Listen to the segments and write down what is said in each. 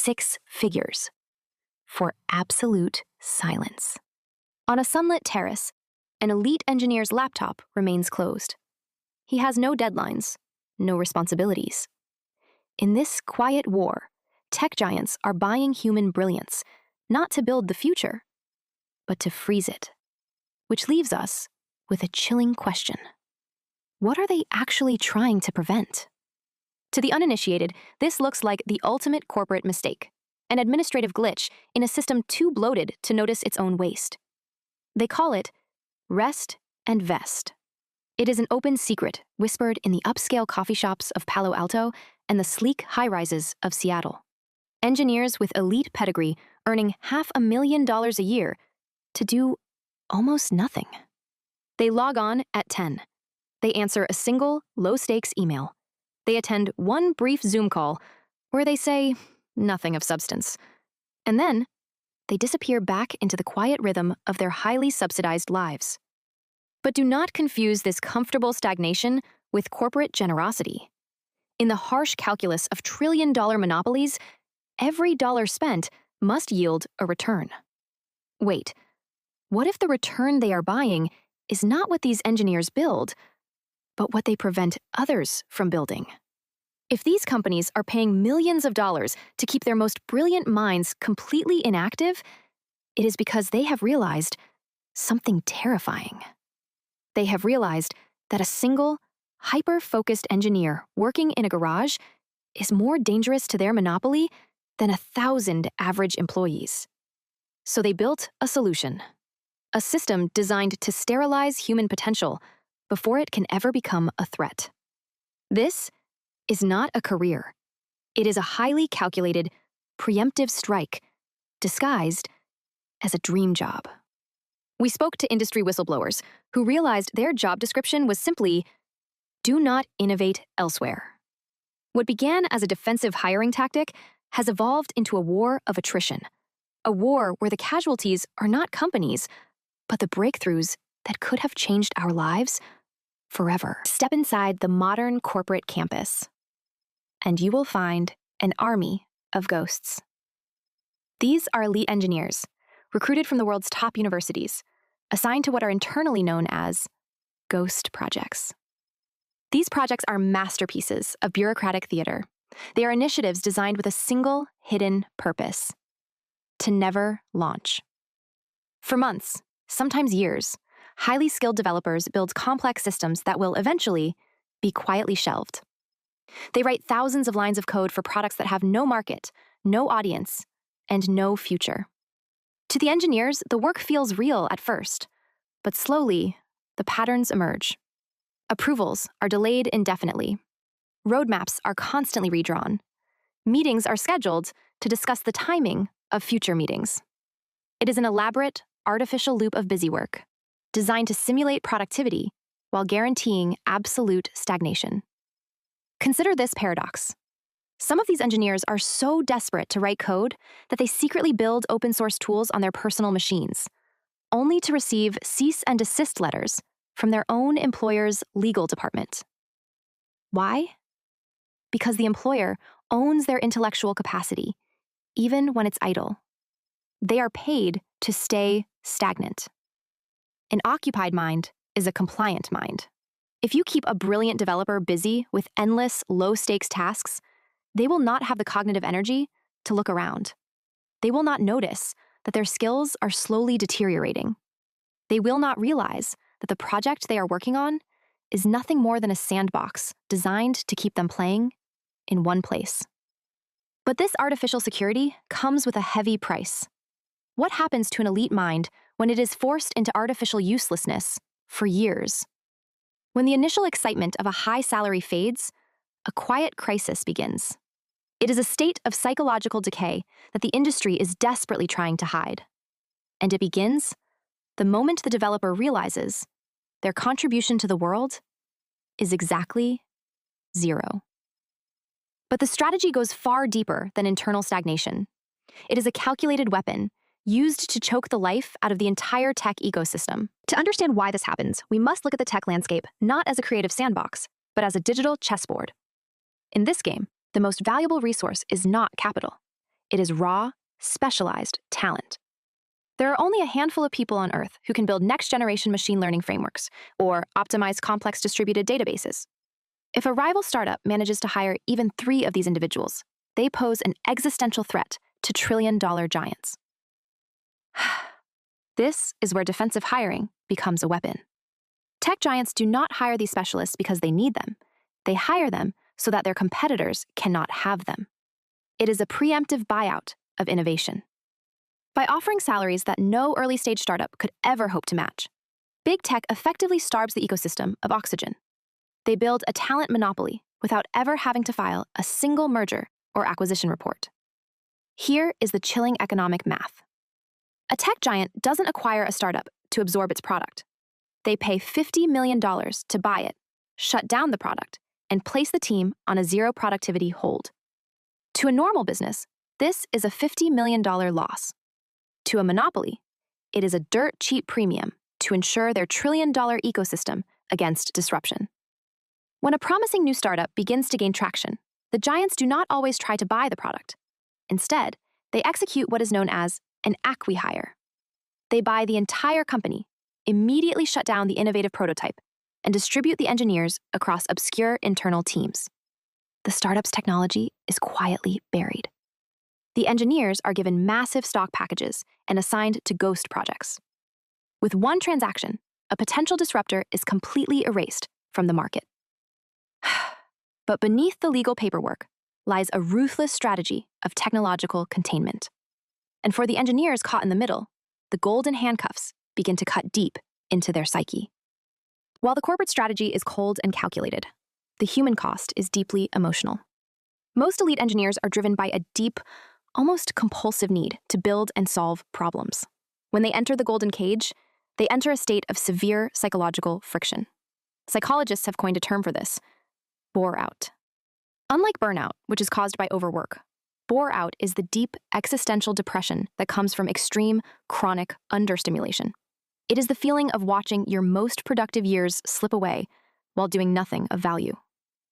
6 figures for absolute silence. On a sunlit terrace, an elite engineer's laptop remains closed. He has no deadlines, no responsibilities. In this quiet war, tech giants are buying human brilliance, not to build the future, but to freeze it. Which leaves us with a chilling question. What are they actually trying to prevent? To the uninitiated, this looks like the ultimate corporate mistake, an administrative glitch in a system too bloated to notice its own waste. They call it rest and vest. It is an open secret whispered in the upscale coffee shops of Palo Alto and the sleek high-rises of Seattle. Engineers with elite pedigree earning $500,000 a year to do almost nothing. They log on at 10. They answer a single, low-stakes email. They attend one brief Zoom call where they say nothing of substance. And then they disappear back into the quiet rhythm of their highly subsidized lives. But do not confuse this comfortable stagnation with corporate generosity. In the harsh calculus of trillion-dollar monopolies, every dollar spent must yield a return. Wait, what if the return they are buying is not what these engineers build, but what they prevent others from building? If these companies are paying millions of dollars to keep their most brilliant minds completely inactive, it is because they have realized something terrifying. They have realized that a single, hyper-focused engineer working in a garage is more dangerous to their monopoly than 1,000 average employees. So they built a solution, a system designed to sterilize human potential before it can ever become a threat. This is not a career. It is a highly calculated, preemptive strike disguised as a dream job. We spoke to industry whistleblowers who realized their job description was simply, do not innovate elsewhere. What began as a defensive hiring tactic has evolved into a war of attrition, a war where the casualties are not companies, but the breakthroughs that could have changed our lives forever. Step inside the modern corporate campus, and you will find an army of ghosts. These are elite engineers, recruited from the world's top universities, assigned to what are internally known as ghost projects. These projects are masterpieces of bureaucratic theater. They are initiatives designed with a single hidden purpose: to never launch. For months, sometimes years, highly skilled developers build complex systems that will eventually be quietly shelved. They write thousands of lines of code for products that have no market, no audience, and no future. To the engineers, the work feels real at first, but slowly, the patterns emerge. Approvals are delayed indefinitely. Roadmaps are constantly redrawn. Meetings are scheduled to discuss the timing of future meetings. It is an elaborate, artificial loop of busy work, designed to simulate productivity while guaranteeing absolute stagnation. Consider this paradox. Some of these engineers are so desperate to write code that they secretly build open-source tools on their personal machines, only to receive cease and desist letters from their own employer's legal department. Why? Because the employer owns their intellectual capacity, even when it's idle. They are paid to stay stagnant. An occupied mind is a compliant mind. If you keep a brilliant developer busy with endless, low-stakes tasks, they will not have the cognitive energy to look around. They will not notice that their skills are slowly deteriorating. They will not realize that the project they are working on is nothing more than a sandbox designed to keep them playing in one place. But this artificial security comes with a heavy price. What happens to an elite mind when it is forced into artificial uselessness for years? When the initial excitement of a high salary fades, a quiet crisis begins. It is a state of psychological decay that the industry is desperately trying to hide. And it begins the moment the developer realizes their contribution to the world is exactly zero. But the strategy goes far deeper than internal stagnation. It is a calculated weapon used to choke the life out of the entire tech ecosystem. To understand why this happens, we must look at the tech landscape not as a creative sandbox, but as a digital chessboard. In this game, the most valuable resource is not capital. It is raw, specialized talent. There are only a handful of people on Earth who can build next-generation machine learning frameworks or optimize complex distributed databases. If a rival startup manages to hire even 3 of these individuals, they pose an existential threat to trillion-dollar giants. This is where defensive hiring becomes a weapon. Tech giants do not hire these specialists because they need them. They hire them so that their competitors cannot have them. It is a preemptive buyout of innovation. By offering salaries that no early-stage startup could ever hope to match, big tech effectively starves the ecosystem of oxygen. They build a talent monopoly without ever having to file a single merger or acquisition report. Here is the chilling economic math. A tech giant doesn't acquire a startup to absorb its product. They pay $50 million to buy it, shut down the product, and place the team on a zero productivity hold. To a normal business, this is a $50 million loss. To a monopoly, it is a dirt cheap premium to ensure their trillion-dollar ecosystem against disruption. When a promising new startup begins to gain traction, the giants do not always try to buy the product. Instead, they execute what is known as an acqui-hire. They buy the entire company, immediately shut down the innovative prototype, and distribute the engineers across obscure internal teams. The startup's technology is quietly buried. The engineers are given massive stock packages and assigned to ghost projects. With one transaction, a potential disruptor is completely erased from the market. But beneath the legal paperwork lies a ruthless strategy of technological containment. And for the engineers caught in the middle, the golden handcuffs begin to cut deep into their psyche. While the corporate strategy is cold and calculated, the human cost is deeply emotional. Most elite engineers are driven by a deep, almost compulsive need to build and solve problems. When they enter the golden cage, they enter a state of severe psychological friction. Psychologists have coined a term for this: Boreout. Unlike burnout, which is caused by overwork, Boreout is the deep existential depression that comes from extreme, chronic understimulation. It is the feeling of watching your most productive years slip away while doing nothing of value.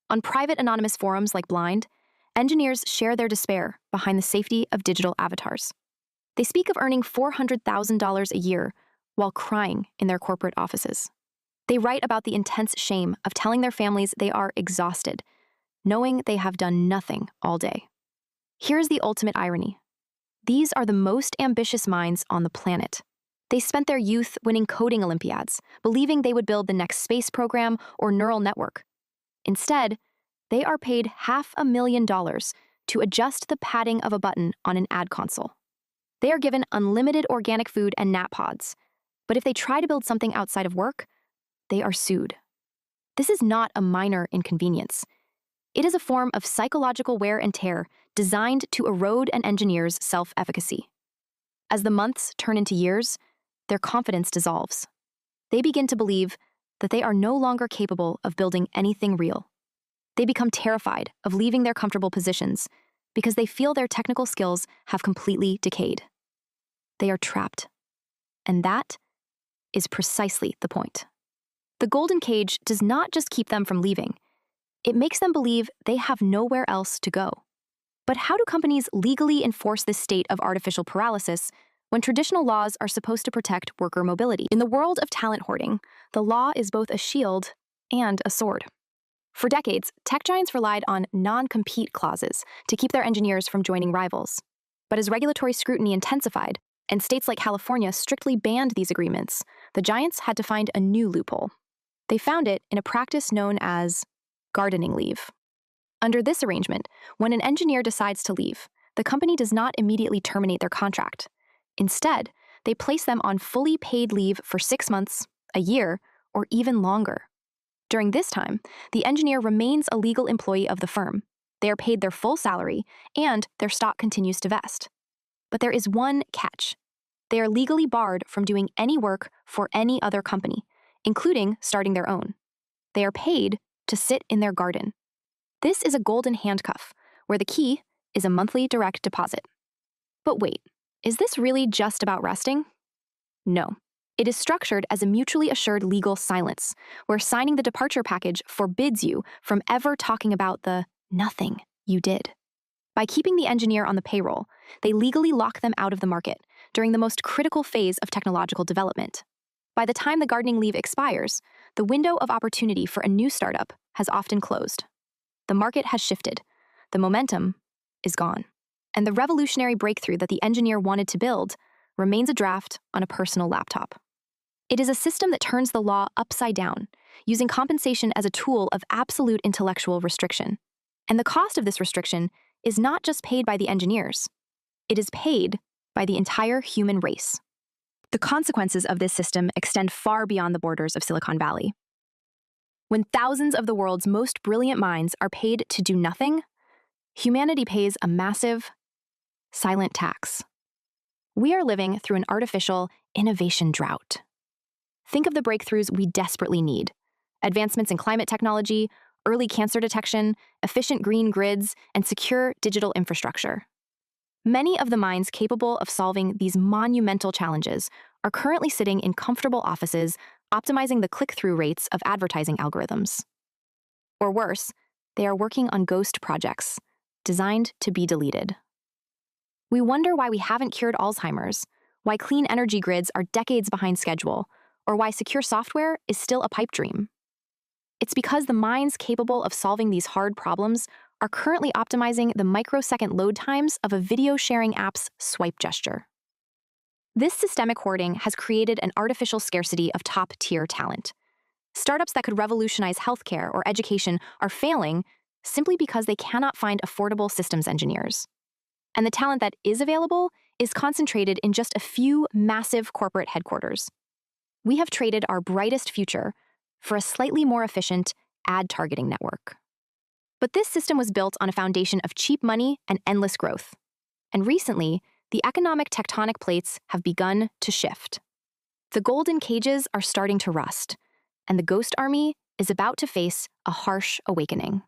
On private anonymous forums like Blind, engineers share their despair behind the safety of digital avatars. They speak of earning $400,000 a year while crying in their corporate offices. They write about the intense shame of telling their families they are exhausted, knowing they have done nothing all day. Here's the ultimate irony. These are the most ambitious minds on the planet. They spent their youth winning coding Olympiads, believing they would build the next space program or neural network. Instead, they are paid $500,000 to adjust the padding of a button on an ad console. They are given unlimited organic food and nap pods, but if they try to build something outside of work, they are sued. This is not a minor inconvenience. It is a form of psychological wear and tear designed to erode an engineer's self-efficacy. As the months turn into years, their confidence dissolves. They begin to believe that they are no longer capable of building anything real. They become terrified of leaving their comfortable positions because they feel their technical skills have completely decayed. They are trapped. And that is precisely the point. The golden cage does not just keep them from leaving. It makes them believe they have nowhere else to go. But how do companies legally enforce this state of artificial paralysis when traditional laws are supposed to protect worker mobility? In the world of talent hoarding, the law is both a shield and a sword. For decades, tech giants relied on non-compete clauses to keep their engineers from joining rivals. But as regulatory scrutiny intensified, and states like California strictly banned these agreements, the giants had to find a new loophole. They found it in a practice known as gardening leave. Under this arrangement, when an engineer decides to leave, the company does not immediately terminate their contract. Instead, they place them on fully paid leave for 6 months, a year, or even longer. During this time, the engineer remains a legal employee of the firm. They are paid their full salary, and their stock continues to vest. But there is one catch. They are legally barred from doing any work for any other company, including starting their own. They are paid to sit in their garden. This is a golden handcuff, where the key is a monthly direct deposit. But wait, is this really just about resting? No. It is structured as a mutually assured legal silence, where signing the departure package forbids you from ever talking about the nothing you did. By keeping the engineer on the payroll, they legally lock them out of the market during the most critical phase of technological development. By the time the gardening leave expires, the window of opportunity for a new startup has often closed. The market has shifted. The momentum is gone. And the revolutionary breakthrough that the engineer wanted to build remains a draft on a personal laptop. It is a system that turns the law upside down, using compensation as a tool of absolute intellectual restriction. And the cost of this restriction is not just paid by the engineers. It is paid by the entire human race. The consequences of this system extend far beyond the borders of Silicon Valley. When thousands of the world's most brilliant minds are paid to do nothing, humanity pays a massive, silent tax. We are living through an artificial innovation drought. Think of the breakthroughs we desperately need: advancements in climate technology, early cancer detection, efficient green grids, and secure digital infrastructure. Many of the minds capable of solving these monumental challenges are currently sitting in comfortable offices, optimizing the click-through rates of advertising algorithms. Or worse, they are working on ghost projects, designed to be deleted. We wonder why we haven't cured Alzheimer's, why clean energy grids are decades behind schedule, or why secure software is still a pipe dream. It's because the minds capable of solving these hard problems are currently optimizing the microsecond load times of a video sharing app's swipe gesture. This systemic hoarding has created an artificial scarcity of top-tier talent. Startups that could revolutionize healthcare or education are failing simply because they cannot find affordable systems engineers. And the talent that is available is concentrated in just a few massive corporate headquarters. We have traded our brightest future for a slightly more efficient ad targeting network. But this system was built on a foundation of cheap money and endless growth. And recently, the economic tectonic plates have begun to shift. The golden cages are starting to rust, and the ghost army is about to face a harsh awakening.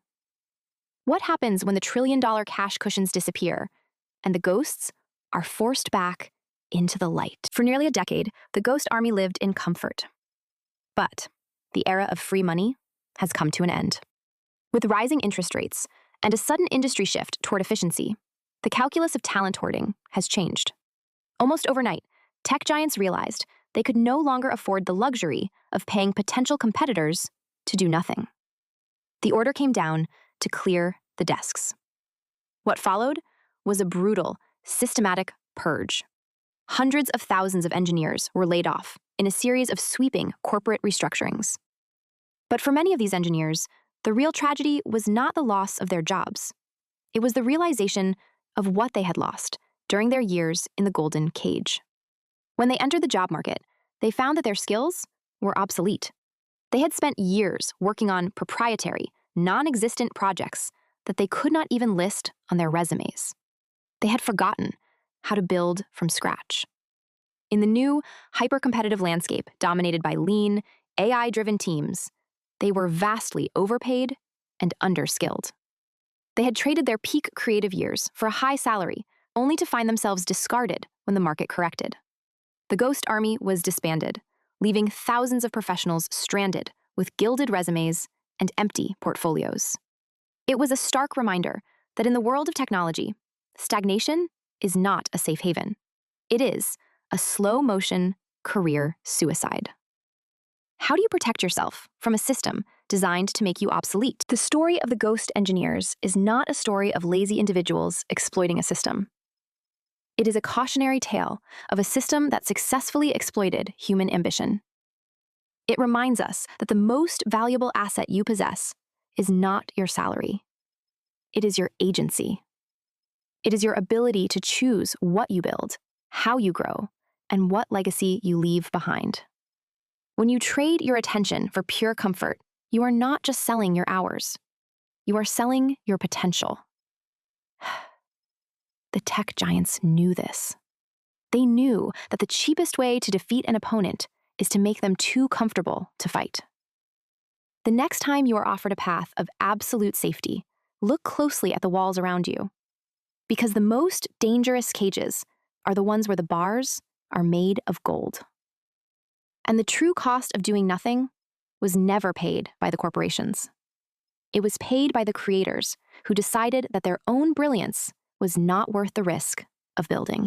What happens when the trillion-dollar cash cushions disappear and the ghosts are forced back into the light? For nearly a decade, the ghost army lived in comfort. But the era of free money has come to an end. With rising interest rates and a sudden industry shift toward efficiency, the calculus of talent hoarding has changed. Almost overnight, tech giants realized they could no longer afford the luxury of paying potential competitors to do nothing. The order came down to clear the desks. What followed was a brutal, systematic purge. Hundreds of thousands of engineers were laid off in a series of sweeping corporate restructurings. But for many of these engineers, the real tragedy was not the loss of their jobs. It was the realization of what they had lost during their years in the golden cage. When they entered the job market, they found that their skills were obsolete. They had spent years working on proprietary, non-existent projects that they could not even list on their resumes. They had forgotten how to build from scratch. In the new, hyper-competitive landscape dominated by lean, AI-driven teams, they were vastly overpaid and underskilled. They had traded their peak creative years for a high salary, only to find themselves discarded when the market corrected. The ghost army was disbanded, leaving thousands of professionals stranded with gilded resumes and empty portfolios. It was a stark reminder that in the world of technology, stagnation is not a safe haven. It is a slow-motion career suicide. How do you protect yourself from a system designed to make you obsolete? The story of the ghost engineers is not a story of lazy individuals exploiting a system. It is a cautionary tale of a system that successfully exploited human ambition. It reminds us that the most valuable asset you possess is not your salary. It is your agency. It is your ability to choose what you build, how you grow, and what legacy you leave behind. When you trade your attention for pure comfort, you are not just selling your hours. You are selling your potential. The tech giants knew this. They knew that the cheapest way to defeat an opponent is to make them too comfortable to fight. The next time you are offered a path of absolute safety, look closely at the walls around you. Because the most dangerous cages are the ones where the bars are made of gold. And the true cost of doing nothing was never paid by the corporations. It was paid by the creators, who decided that their own brilliance was not worth the risk of building.